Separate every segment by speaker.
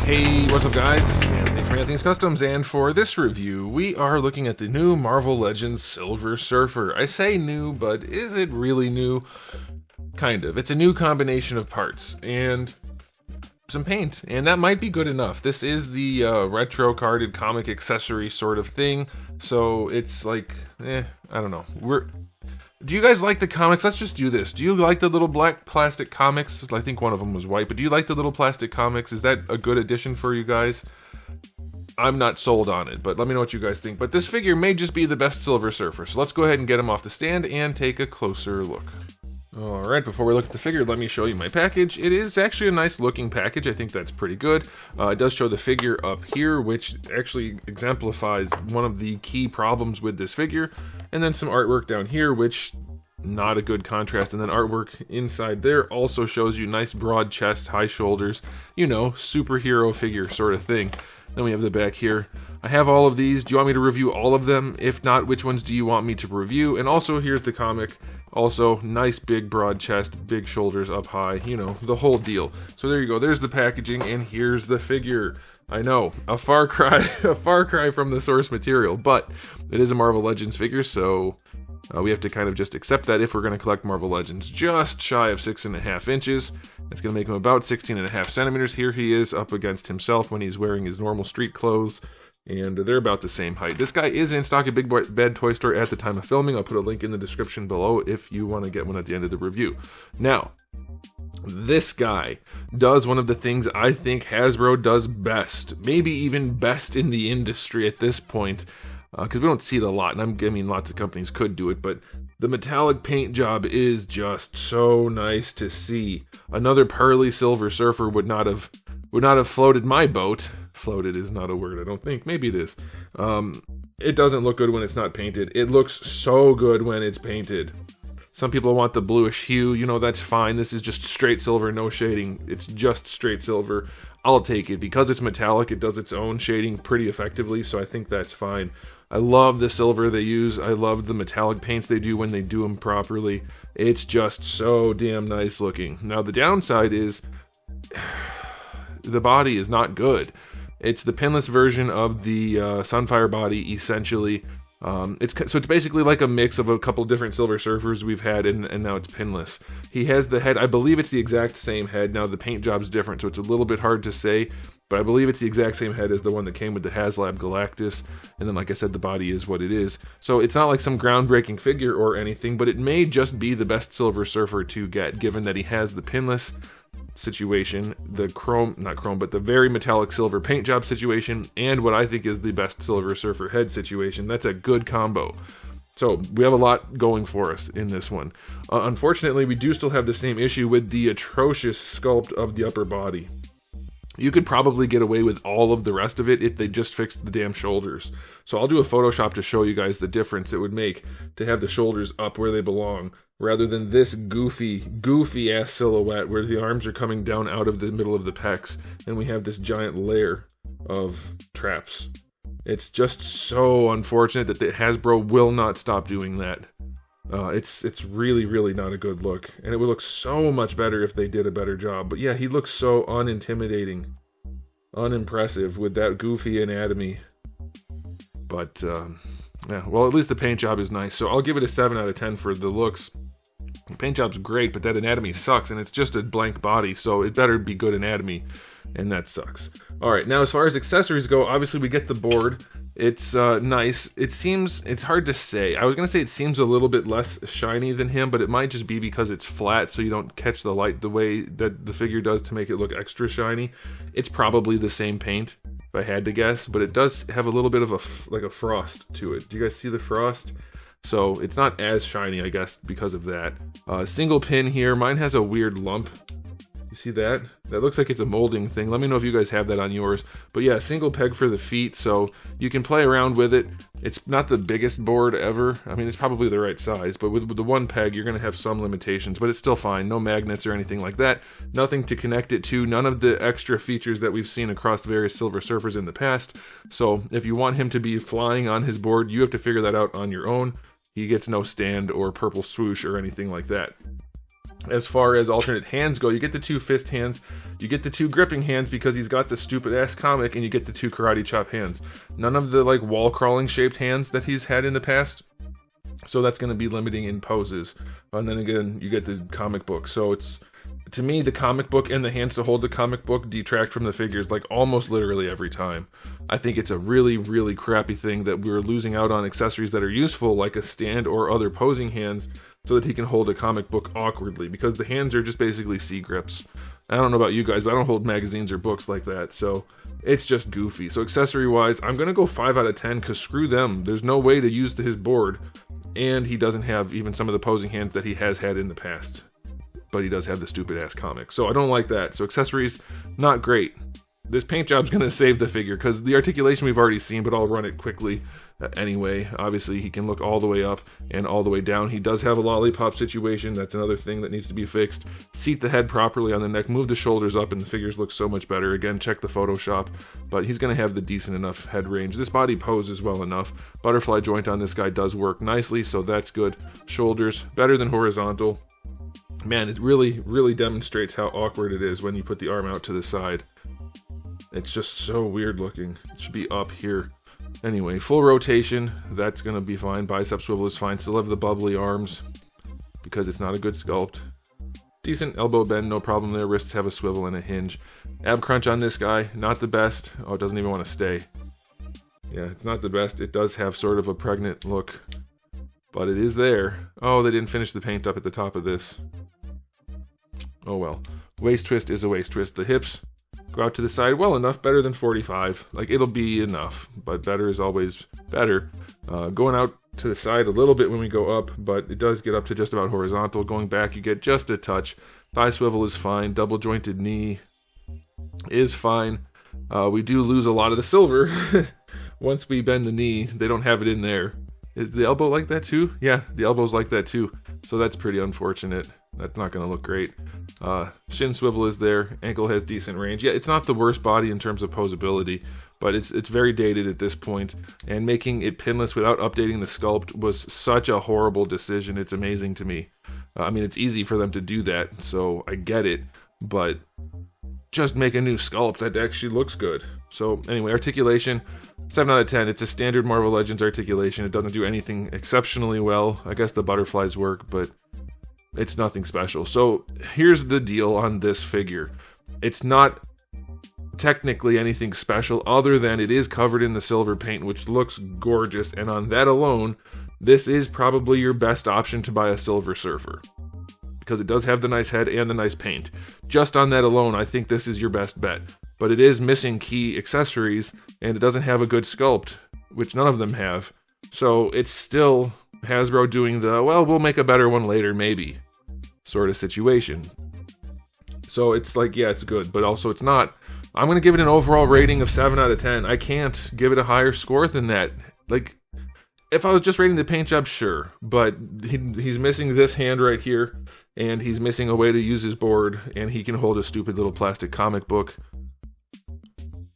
Speaker 1: Hey, what's up guys? This is Anthony from Anthony's Customs, and for this review, we are looking at the new Marvel Legends Silver Surfer. I say new, but is it really new? Kind of. It's a new combination of parts and some paint, and that might be good enough. This is the retro carded comic accessory sort of thing, so it's like, I don't know. Do you guys like the comics? Let's just do this. Do you like the little black plastic comics? I think one of them was white, but do you like the little plastic comics? Is that a good addition for you guys? I'm not sold on it, but let me know what you guys think. But this figure may just be the best Silver Surfer, so let's go ahead and get him off the stand and take a closer look. Alright, before we look at the figure, let me show you my package. It is actually a nice looking package. I think that's pretty good. It does show the figure up here, which actually exemplifies one of the key problems with this figure. And then some artwork down here, which not a good contrast. And then artwork inside there also shows you nice broad chest, high shoulders, you know, superhero figure sort of thing. Then we have the back here. I have all of these. Do you want me to review all of them? If not, which ones do you want me to review? And also, here's the comic. Also, nice big broad chest, big shoulders up high, you know, the whole deal. So there you go. There's the packaging, and here's the figure. I know, a far cry from the source material, but it is a Marvel Legends figure, so we have to kind of just accept that if we're going to collect Marvel Legends. Just shy of 6.5 inches. It's going to make him about 16.5 centimeters. Here he is up against himself when he's wearing his normal street clothes, and they're about the same height. This guy is in stock at Big Bad Toy Store at the time of filming. I'll put a link in the description below if you want to get one at the end of the review. Now, this guy does one of the things I think Hasbro does best, maybe even best in the industry at this point, because we don't see it a lot, and I mean lots of companies could do it, but the metallic paint job is just so nice to see. Another pearly Silver Surfer would not have floated my boat. Floated is not a word, I don't think. Maybe it is. It doesn't look good when it's not painted. It looks so good when it's painted. Some people want the bluish hue, you know, that's fine. This is just straight silver, no shading. It's just straight silver. I'll take it. Because it's metallic, it does its own shading pretty effectively, so I think that's fine. I love the silver they use. I love the metallic paints they do when they do them properly. It's just so damn nice looking. Now, the downside is the body is not good. It's the pinless version of the Sunfire body, essentially. It's basically like a mix of a couple different Silver Surfers we've had, and now it's pinless. He has the head, I believe it's the exact same head. Now the paint job's different, so it's a little bit hard to say, but I believe it's the exact same head as the one that came with the HasLab Galactus, and then like I said, the body is what it is. So it's not like some groundbreaking figure or anything, but it may just be the best Silver Surfer to get, given that he has the pinless situation, the the very metallic silver paint job situation, and what I think is the best Silver Surfer head situation. That's a good combo. So we have a lot going for us in this one. Unfortunately, we do still have the same issue with the atrocious sculpt of the upper body. You could probably get away with all of the rest of it if they just fixed the damn shoulders. So I'll do a Photoshop to show you guys the difference it would make to have the shoulders up where they belong, rather than this goofy ass silhouette where the arms are coming down out of the middle of the pecs, and we have this giant layer of traps. It's just so unfortunate that the Hasbro will not stop doing that. It's really not a good look, and it would look so much better if they did a better job. But yeah, he looks so unintimidating, unimpressive with that goofy anatomy. But yeah, well, at least the paint job is nice, so I'll give it a 7 out of 10 for the looks. The paint job's great, but that anatomy sucks, and it's just a blank body, so it better be good anatomy, and that sucks. Alright, now as far as accessories go, obviously we get the board. It's nice. It's hard to say. I was going to say it seems a little bit less shiny than him, but it might just be because it's flat, so you don't catch the light the way that the figure does to make it look extra shiny. It's probably the same paint, if I had to guess, but it does have a little bit of a frost to it. Do you guys see the frost? So it's not as shiny, I guess, because of that. Single pin here. Mine has a weird lump. You see that? That looks like it's a molding thing. Let me know if you guys have that on yours. But yeah, single peg for the feet, so you can play around with it. It's not the biggest board ever. I mean, it's probably the right size, but with the one peg, you're going to have some limitations, but it's still fine. No magnets or anything like that. Nothing to connect it to. None of the extra features that we've seen across various Silver Surfers in the past. So if you want him to be flying on his board, you have to figure that out on your own. He gets no stand or purple swoosh or anything like that. As far as alternate hands go, you get the 2 fist hands, you get the 2 gripping hands because he's got the stupid ass comic, and you get the 2 karate chop hands. None of the like wall crawling shaped hands that he's had in the past. So that's going to be limiting in poses. And then again, you get the comic book. So it's, to me, the comic book and the hands to hold the comic book detract from the figures like almost literally every time. I think it's a really, really crappy thing that we're losing out on accessories that are useful, like a stand or other posing hands, so that he can hold a comic book awkwardly, because the hands are just basically C-grips. I don't know about you guys, but I don't hold magazines or books like that, so it's just goofy. So accessory-wise, I'm going to go 5 out of 10, because screw them. There's no way to use his board, and he doesn't have even some of the posing hands that he has had in the past. But he does have the stupid-ass comic, so I don't like that. So accessories, not great. This paint job's going to save the figure, because the articulation we've already seen, but I'll run it quickly. Anyway, obviously he can look all the way up and all the way down. He does have a lollipop situation. That's another thing that needs to be fixed. Seat the head properly on the neck, move the shoulders up, and the figures look so much better. Again, check the Photoshop, but he's going to have the decent enough head range. This body poses well enough. Butterfly joint on this guy does work nicely, so that's good. Shoulders, better than horizontal. Man, it really, really demonstrates how awkward it is when you put the arm out to the side. It's just so weird looking. It should be up here. Anyway, full rotation, that's going to be fine. Bicep swivel is fine. Still have the bubbly arms because it's not a good sculpt. Decent elbow bend, no problem there. Wrists have a swivel and a hinge. Ab crunch on this guy, not the best. Oh, it doesn't even want to stay. Yeah, it's not the best. It does have sort of a pregnant look, but it is there. Oh, they didn't finish the paint up at the top of this. Oh well. Waist twist is a waist twist. The hips go out to the side well enough, better than 45. Like, it'll be enough, but better is always better. Going out to the side a little bit when we go up, but it does get up to just about horizontal. Going back, you get just a touch. Thigh swivel is fine. Double jointed knee is fine. We do lose a lot of the silver once we bend the knee. They don't have it in there. Is the elbow like that too? Yeah, the elbow's like that too. So that's pretty unfortunate. That's not going to look great. Shin swivel is there. Ankle has decent range. Yeah, it's not the worst body in terms of poseability, but it's very dated at this point. And making it pinless without updating the sculpt was such a horrible decision. It's amazing to me. I mean, it's easy for them to do that, so I get it. But just make a new sculpt that actually looks good. So anyway, articulation, 7 out of 10. It's a standard Marvel Legends articulation. It doesn't do anything exceptionally well. I guess the butterflies work, but it's nothing special. So here's the deal on this figure. It's not technically anything special other than it is covered in the silver paint, which looks gorgeous. And on that alone, this is probably your best option to buy a Silver Surfer, because it does have the nice head and the nice paint. Just on that alone, I think this is your best bet. But it is missing key accessories, and it doesn't have a good sculpt, which none of them have. So it's still Hasbro doing the, well, we'll make a better one later, maybe, sort of situation. So it's like, yeah, it's good, but also it's not. I'm going to give it an overall rating of 7 out of 10. I can't give it a higher score than that. Like, if I was just rating the paint job, sure, but he's missing this hand right here, and he's missing a way to use his board, and he can hold a stupid little plastic comic book.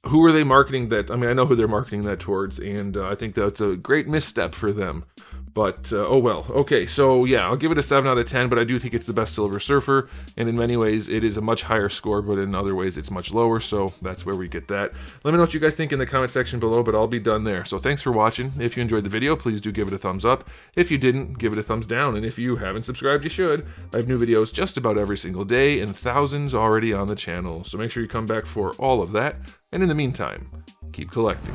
Speaker 1: Who are they marketing that? I mean, I know who they're marketing that towards, and I think that's a great misstep for them. But, oh well. Okay, so yeah, I'll give it a 7 out of 10, but I do think it's the best Silver Surfer, and in many ways it is a much higher score, but in other ways it's much lower, so that's where we get that. Let me know what you guys think in the comment section below, but I'll be done there. So thanks for watching. If you enjoyed the video, please do give it a thumbs up. If you didn't, give it a thumbs down, and if you haven't subscribed, you should. I have new videos just about every single day, and thousands already on the channel, so make sure you come back for all of that, and in the meantime, keep collecting.